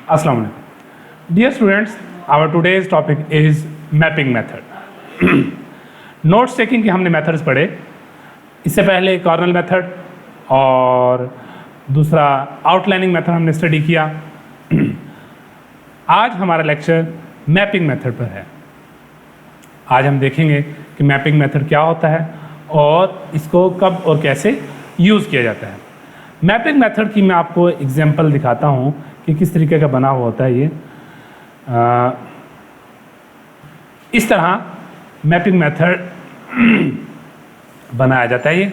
अस्सलाम वालेकुम dear students, our today's topic is mapping method. Notes taking के हमने मेथड्स पढ़े। इससे पहले कॉर्नल मेथड और दूसरा आउटलाइनिंग मेथड हमने स्टडी किया। आज हमारा लेक्चर मैपिंग मेथड पर है। आज हम देखेंगे कि मैपिंग मेथड क्या होता है और इसको कब और कैसे यूज़ किया जाता है। मैपिंग मेथड की मैं आपको एग्जांपल दिखाता हूँ कि किस तरीके का बना हुआ होता है ये। इस तरह मैपिंग मेथड बनाया जाता है। ये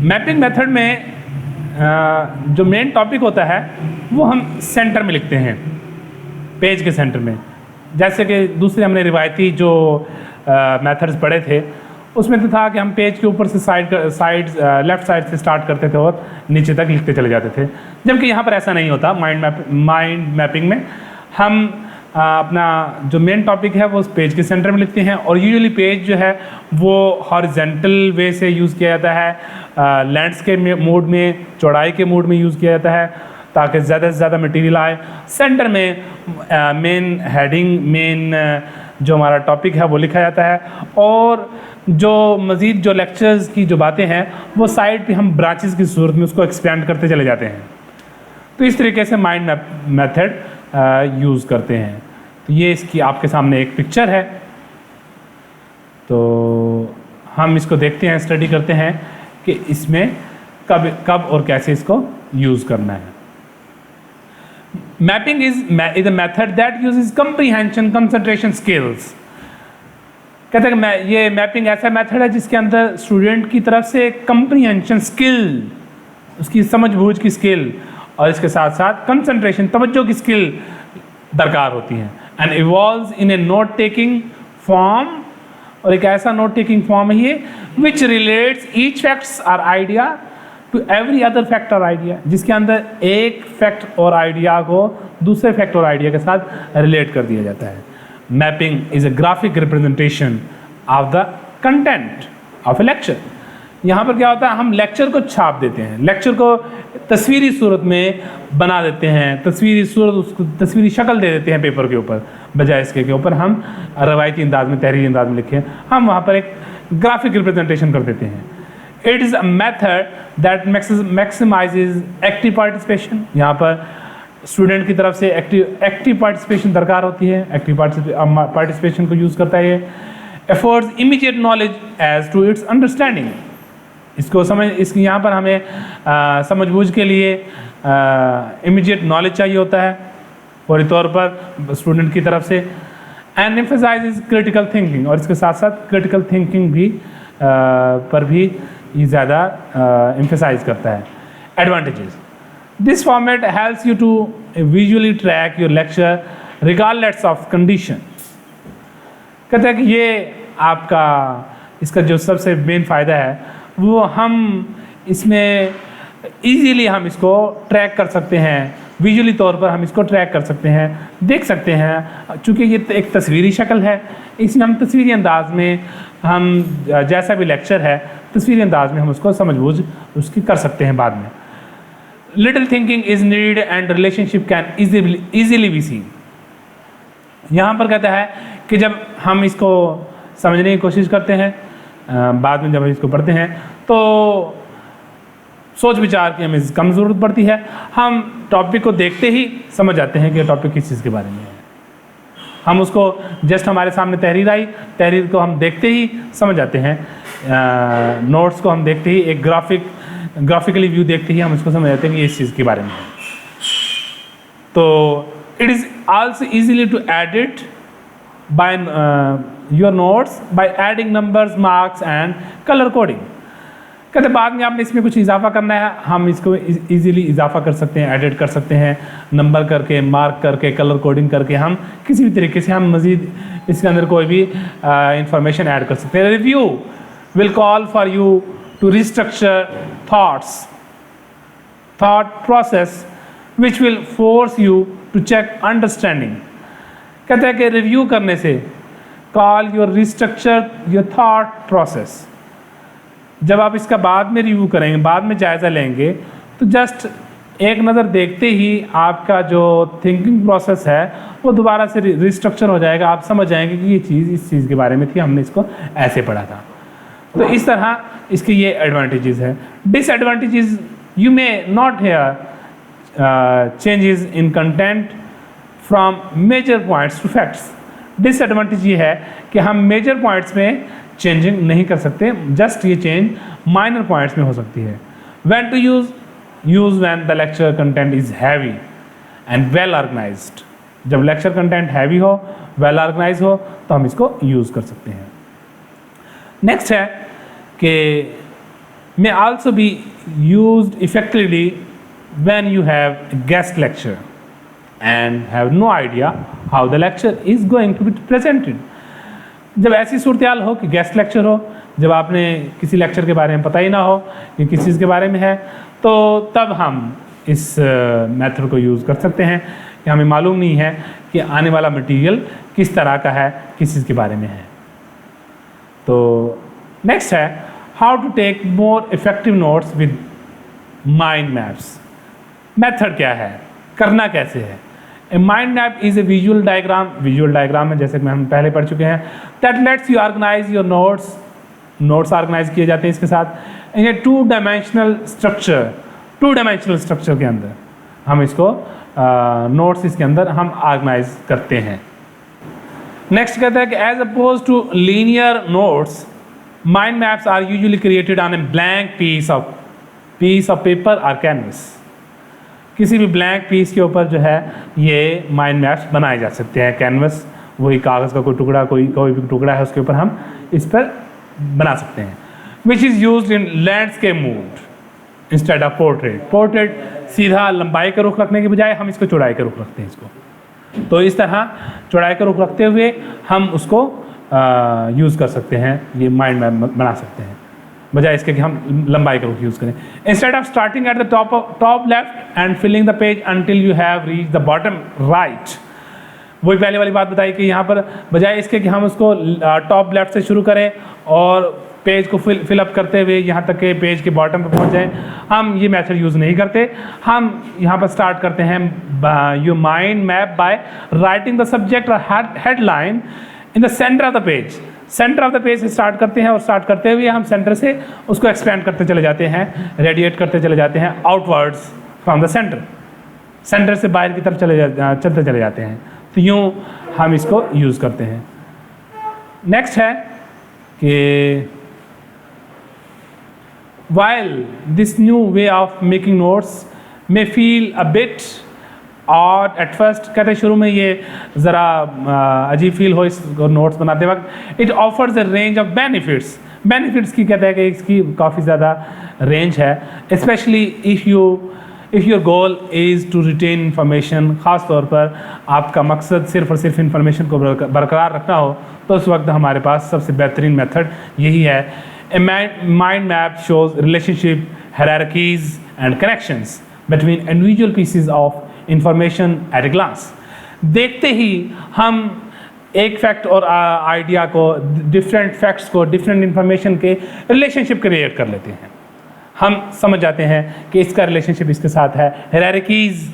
मैपिंग मेथड में जो मेन टॉपिक होता है वो हम सेंटर में लिखते हैं, पेज के सेंटर में। जैसे कि दूसरे हमने रिवायती जो मेथड्स पढ़े थे उसमें तो था कि हम पेज के ऊपर से लेफ़्ट साइड से स्टार्ट करते थे और नीचे तक लिखते चले जाते थे, जबकि यहाँ पर ऐसा नहीं होता। माइंड मैपिंग में हम अपना जो मेन टॉपिक है वो उस पेज के सेंटर में लिखते हैं और यूजुअली पेज जो है वो हॉरिजेंटल वे से यूज़ किया जाता है, लैंडस्केप मोड में, चौड़ाई के मोड में यूज़ किया जाता है ताकि ज़्यादा से ज़्यादा मटेरियल आए। सेंटर में मेन हेडिंग, मेन जो हमारा टॉपिक है वो लिखा जाता है और जो मज़ीद जो लेक्चर्स की जो बातें हैं वो साइड पे हम ब्रांचेस की सूरत में उसको एक्सपेंड करते चले जाते हैं। तो इस तरीके से माइंड मेथड यूज़ करते हैं। तो ये इसकी आपके सामने एक पिक्चर है, तो हम इसको देखते हैं, स्टडी करते हैं कि इसमें कब और कैसे इसको यूज़ करना है। Mapping is a method that uses comprehension concentration skills. कहते हैं कि ये मैपिंग ऐसा मेथड है जिसके अंदर स्टूडेंट की तरफ से कंप्रीहेंशन स्किल, उसकी समझ बूझ की स्किल और इसके साथ साथ कंसंट्रेशन, तवज्जो की स्किल दरकार होती है। And evolves in a note taking form, और एक ऐसा नोट टेकिंग फॉर्म है ये विच रिलेट्स ईच फैक्ट्स और idea to every other fact और आइडिया, जिसके अंदर एक फैक्ट और आइडिया को दूसरे फैक्ट और आइडिया के साथ रिलेट कर दिया जाता है। Mapping is a graphic representation of the content of A lecture. यहाँ पर क्या होता है, हम लेक्चर को छाप देते हैं, लेक्चर को तस्वीरी सूरत में बना देते हैं, तस्वीरी सूरत, उसको तस्वीरी शक्ल दे देते हैं पेपर के ऊपर, बजाय इसके के ऊपर हम रवायती अंदाज में, तहरीरी अंदाज में लिखें, हम वहाँ पर एक ग्राफिक रिप्रेजेंटेशन कर देते हैं। It is a method that maximises active participation. यहाँ पर स्टूडेंट की तरफ से एक्टिव पार्टिसिपेशन दरकार होती है, एक्टिव पार्टिसिपेशन को यूज़ करता है ये। Efforts immediate knowledge as to its understanding, इसकी यहाँ पर हमें समझ बूझ के लिए इमीडिएट नॉलेज चाहिए होता है फौरी तौर पर स्टूडेंट की तरफ से। एंड एम्फसाइजेस क्रिटिकल थिंकिंग, और इसके साथ साथ क्रिटिकल थिंकिंग भी पर भी ये ज़्यादा एम्फसाइज करता है। Advantages, this format helps you to visually track your lecture regardless of condition. कहते हैं कि ये आपका इसका जो सबसे मेन फ़ायदा है वो हम इसमें इजीली हम इसको ट्रैक कर सकते हैं, विजुअली तौर पर हम इसको ट्रैक कर सकते हैं, देख सकते हैं। चूँकि ये एक तस्वीरी शक्ल है, इसमें हम तस्वीरी अंदाज में हम जैसा भी लेक्चर है तस्वीरी अंदाज में हम उसको समझ बूझ उसकी कर सकते हैं बाद में। Little thinking is need and relationship can easily be seen. यहाँ पर कहता है कि जब हम इसको समझने की कोशिश करते हैं, बाद में जब हम इसको पढ़ते हैं तो सोच विचार की हमें कम ज़रूरत पड़ती है। हम टॉपिक को देखते ही समझ जाते हैं कि टॉपिक किस चीज़ के बारे में है। हम उसको जस्ट हमारे सामने तहरीर आई, तहरीर को हम देखते ही समझ जाते हैं, नोट्स को हम देखते ही एक ग्राफिकली व्यू देखते ही हम उसको समझ जाते हैं कि इस चीज़ के बारे में है। तो it is also easily to edit by your notes by adding numbers, marks and colour coding. कहते बाद में आपने इसमें कुछ इजाफा करना है, हम इसको इजीली इजाफा कर सकते हैं, एडिट कर सकते हैं, नंबर करके, मार्क करके, कलर कोडिंग करके हम किसी भी तरीके से हम मज़ीद इसके अंदर कोई भी इंफॉर्मेशन ऐड कर सकते हैं। Review will call for you to restructure thought process which will force you to check understanding. कहते हैं कि रिव्यू करने से call your restructure your thought process. जब आप इसका बाद में रिव्यू करेंगे, बाद में जायज़ा लेंगे, तो जस्ट एक नज़र देखते ही आपका जो थिंकिंग प्रोसेस है वो दोबारा से रिस्ट्रक्चर हो जाएगा, आप समझ जाएंगे कि ये चीज़ इस चीज़ के बारे में थी, हमने इसको ऐसे पढ़ा था। तो इस तरह इसके ये एडवांटेजेस है। Disadvantages, you may not hear changes in content from major points to facts. Disadvantage ये है कि हम मेजर पॉइंट्स में चेंजिंग नहीं कर सकते, जस्ट ये चेंज माइनर पॉइंट्स में हो सकती है। When to use when the lecture content is heavy and well organised. जब लेक्चर कंटेंट हैवी हो, वेल ऑर्गेनाइज हो, तो हम इसको यूज़ कर सकते हैं। नेक्स्ट है कि may also be used effectively when you have a guest lecture and have no idea how the lecture is going to be presented। जब ऐसी सूरत हो कि गेस्ट लेक्चर हो, जब आपने किसी लेक्चर के बारे में पता ही ना हो कि किस चीज़ के बारे में है, तो तब हम इस मेथड को यूज़ कर सकते हैं कि हमें मालूम नहीं है कि आने वाला मटेरियल किस तरह का है, किस चीज़ के बारे में है। तो नेक्स्ट है how to take more effective notes with mind maps. Method क्या है, करना कैसे है। A mind map is a visual diagram है, जैसे कि हम पहले पढ़ चुके हैं, that lets you organise your notes organise किए जाते हैं इसके साथ in a two dimensional structure के अंदर हम इसको नोट्स इसके अंदर हम ऑर्गेनाइज करते हैं। नेक्स्ट कहता है कि as oppose to linear notes, mind maps are usually created on a blank piece of paper और कैनवस। किसी भी ब्लैंक पीस के ऊपर जो है ये माइंड मैप्स बनाए जा सकते हैं। कैनवस, वही कागज़ का कोई टुकड़ा, कोई भी टुकड़ा है, उसके ऊपर हम इस पर बना सकते हैं। Which is used in landscape mood instead of portrait सीधा लंबाई का रुख रखने के बजाय हम इसको चौड़ाई का रुख रखते हैं इसको। तो इस तरह चौड़ाई का रुख रखते हुए हम उसको यूज़ कर सकते हैं, ये माइंड मैप बना सकते हैं, बजाय इसके कि हम लंबाई का रुख यूज़ करें। Instead of starting at the top left and filling the page until you have reach the bottom right. वही पहले वाली बात बताई कि यहाँ पर बजाय इसके कि हम उसको टॉप लेफ्ट से शुरू करें और पेज को फिलअप करते हुए यहाँ तक के पेज के बॉटम पर पहुँच जाएँ, हम ये मेथड यूज़ नहीं करते। हम यहाँ पर स्टार्ट करते हैं your mind map by writing the subject और headline in the centre of the page. Centre of the page से स्टार्ट करते हैं और स्टार्ट करते हुए हम सेंटर से उसको एक्सपेंड करते चले जाते हैं, रेडिएट करते चले जाते हैं आउटवर्ड्स फ्रॉम द सेंटर से बाहर की तरफ चलते चले जाते हैं। तो यूँ हम इसको यूज़ करते हैं। नेक्स्ट है कि while this new way of making notes may feel a bit odd at first, कहते शुरू में ये ज़रा अजीब फील हो इस नोट्स बनाते वक्त, it offers a range of benefits की कहते हैं कि इसकी काफ़ी ज़्यादा रेंज है, especially if your goal is to retain information। ख़ास तौर पर आपका मकसद सिर्फ़ और सिर्फ इंफॉर्मेशन को बरकरार रखना हो, तो उस वक्त हमारे पास सबसे बेहतरीन मेथड यही है। A mind map shows relationship, hierarchies and connections between individual pieces of information at a glance। देखते ही हम एक फैक्ट और आइडिया को, डिफरेंट फैक्ट्स को, डिफरेंट इंफॉर्मेशन के रिलेशनशिप क्रिएट कर लेते हैं। हम समझ जाते हैं कि इसका रिलेशनशिप इसके साथ है। हायरार्कीज़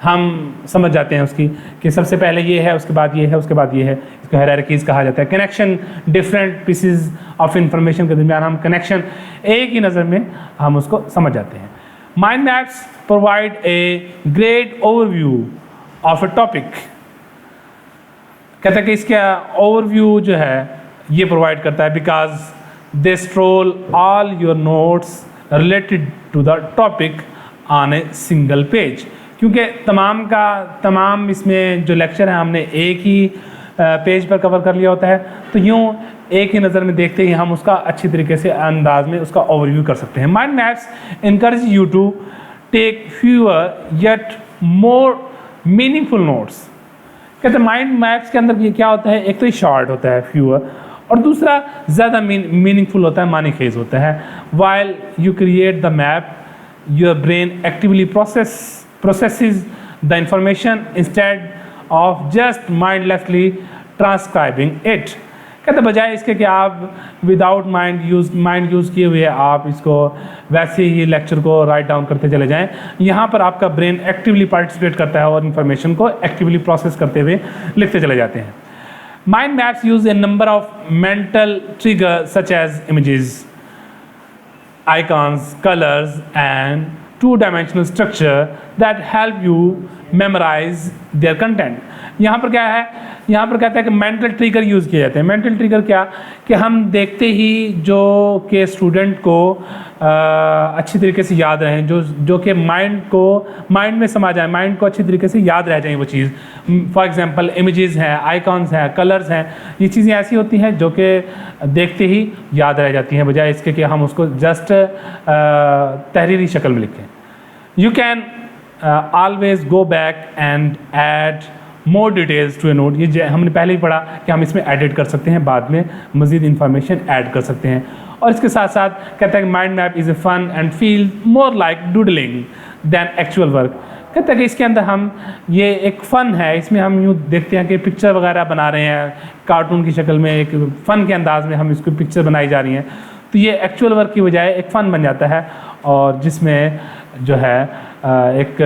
हम समझ जाते हैं उसकी कि सबसे पहले ये है, उसके बाद ये है, उसके बाद ये है, इसको हायरार्कीज़ कहा जाता है। Connection, different pieces of information के दरमियान हम कनेक्शन एक ही नज़र में हम उसको समझ जाते हैं। Mind maps provide a great overview of a topic. कहते हैं कि इसका ओवरव्यू जो है ये प्रोवाइड करता है because they store all your notes related to the topic on a single page. क्योंकि तमाम इसमें जो लेक्चर है हमने एक ही पेज पर कवर कर लिया होता है, तो यूँ एक ही नज़र में देखते ही हम उसका अच्छी तरीके से अंदाज में उसका ओवरव्यू कर सकते हैं। Mind maps encourage you to take fewer yet more meaningful notes. कहते हैं माइंड मैप्स के अंदर ये क्या होता है, एक तो ये शॉर्ट होता है फ्यूअर, और दूसरा ज़्यादा मीनिंगफुल होता है, मानीखेज होता है। While you create the map, your brain actively processes the information instead of just mindlessly transcribing it। कहते बजाय इसके कि आप विदाउट माइंड यूज़ किए हुए आप इसको वैसे ही लेक्चर को राइट डाउन करते चले जाएं, यहाँ पर आपका ब्रेन एक्टिवली पार्टिसिपेट करता है और इन्फॉर्मेशन को एक्टिवली प्रोसेस करते हुए लिखते चले जाते हैं। Mind maps use a number of mental trigger such as images, icons, colors and two-dimensional structure that help you memorize their content। यहाँ पर क्या है, यहाँ पर कहता है कि मेंटल ट्रिगर यूज़ किए जाते हैं। मेंटल ट्रिगर क्या कि हम देखते ही जो कि स्टूडेंट को अच्छी तरीके से याद रहें, जो कि माइंड में समा जाए, माइंड को अच्छी तरीके से याद रह जाए वो चीज़। फॉर एग्जांपल इमेजेस हैं, आइकॉन्स हैं, कलर्स हैं, ये चीज़ें ऐसी होती हैं जो कि देखते ही याद रह जाती हैं, बजाय इसके कि हम उसको जस्ट तहरीरी शक्ल में लिखें। You can always go back and add more details to a note. ये हमने पहले ही पढ़ा कि हम इसमें एडिट कर सकते हैं, बाद में मज़ीद इंफॉर्मेशन ऐड कर सकते हैं। और इसके साथ साथ कहता है कि mind map is a fun and feel more like doodling than actual work. कहता है कि इसके अंदर हम ये एक फ़न है, इसमें हम यूँ देखते हैं कि पिक्चर वगैरह बना रहे हैं कार्टून की शक्ल में, एक फ़न के अंदाज में हम इसको पिक्चर बनाई जा रही हैं, तो ये एक्चुअल वर्क की बजाय एक फ़न बन जाता है और जिसमें जो है एक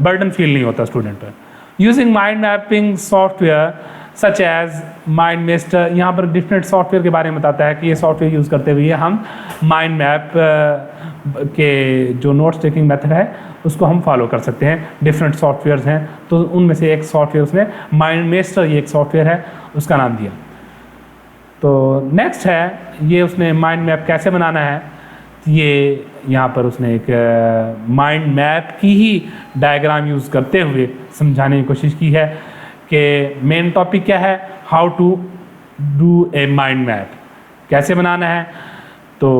बर्डन फील नहीं होता स्टूडेंट पर। Using mind mapping software such as MindMeister, यहाँ पर डिफरेंट सॉफ्टवेयर के बारे में बताता है कि ये सॉफ्टवेयर यूज़ करते हुए हम माइंड मैप के जो नोट्स टेकिंग मेथड है उसको हम फॉलो कर सकते हैं। डिफरेंट सॉफ्टवेयर्स हैं, तो उनमें से एक सॉफ्टवेयर उसने माइंड मेस्टर, ये एक सॉफ्टवेयर है, उसका नाम दिया। तो नेक्स्ट है, ये उसने माइंड मैप कैसे बनाना है, ये यहाँ पर उसने एक माइंड मैप की ही डायग्राम यूज़ करते हुए समझाने की कोशिश की है कि मेन टॉपिक क्या है, how to do a mind map, कैसे बनाना है। तो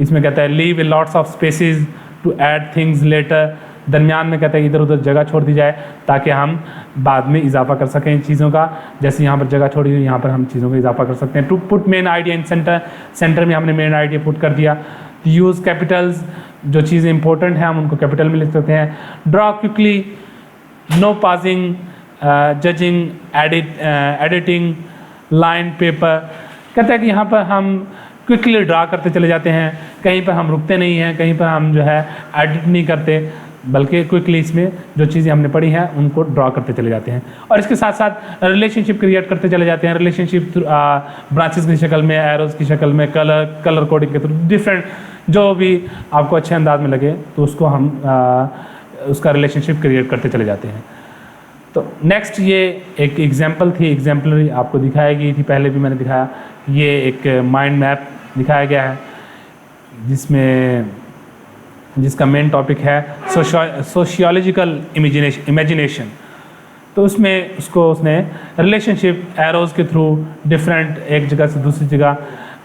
इसमें कहता है leave a lots of spaces to add things later, दरमियान में कहता है इधर उधर जगह छोड़ दी जाए ताकि हम बाद में इजाफा कर सकें चीज़ों का। जैसे यहाँ पर जगह छोड़ी हुई, यहाँ पर हम चीज़ों का इजाफा कर सकते हैं। To put main idea in centre, centre में हमने मेन आइडिया पुट कर दिया। यूज़ कैपिटल्स, जो चीज़ें इंपॉर्टेंट हैं हम उनको कैपिटल में लिख सकते हैं। Draw quickly, no pausing, judging, editing, line paper. कहता है कि यहाँ पर हम क्विकली ड्रा करते चले जाते हैं, कहीं पर हम रुकते नहीं हैं, कहीं पर हम जो है एडिट नहीं करते, बल्कि क्विकली इसमें जो चीज़ें हमने पढ़ी हैं उनको ड्रॉ करते चले जाते हैं। और इसके साथ साथ रिलेशनशिप क्रिएट करते चले जाते हैं। रिलेशनशिप ब्रांचेस की शक्ल में, एरोज की शक्ल में, कलर कोडिंग के थ्रू, डिफरेंट जो भी आपको अच्छे अंदाज में लगे तो उसको हम उसका रिलेशनशिप क्रिएट करते चले जाते हैं। तो नेक्स्ट ये एक एग्जाम्पल थी, एग्जाम्पलरी आपको दिखाई गई थी, पहले भी मैंने दिखाया। ये एक माइंड मैप दिखाया गया है जिसका मेन टॉपिक है सोशियोलॉजिकल इमेजिनेशन। तो उसमें उसने रिलेशनशिप एरोज के थ्रू डिफरेंट एक जगह से दूसरी जगह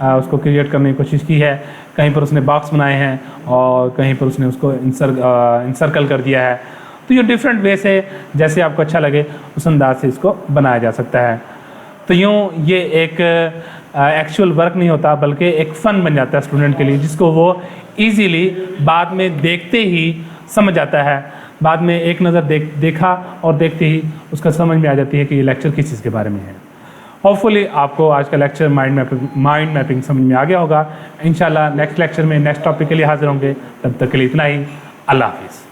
उसको क्रिएट करने की कोशिश की है। कहीं पर उसने बॉक्स बनाए हैं और कहीं पर उसने उसको इंसर्कल कर दिया है। तो ये डिफरेंट वे से जैसे आपको अच्छा लगे उस अंदाज से इसको बनाया जा सकता है। तो यूँ ये एक एक्चुअल वर्क नहीं होता बल्कि एक फ़न बन जाता है स्टूडेंट के लिए, जिसको वो इजीली बाद में देखते ही समझ आता है। बाद में एक नज़र देखा और देखते ही उसका समझ में आ जाती है कि ये लेक्चर किस चीज़ के बारे में है। होपफुली आपको आज का लेक्चर माइंड मैपिंग समझ में आ गया होगा। इंशाल्लाह नेक्स्ट लेक्चर में नेक्स्ट टॉपिक के लिए हाजिर होंगे। तब तक के लिए इतना ही। अल्लाह हाफिज़।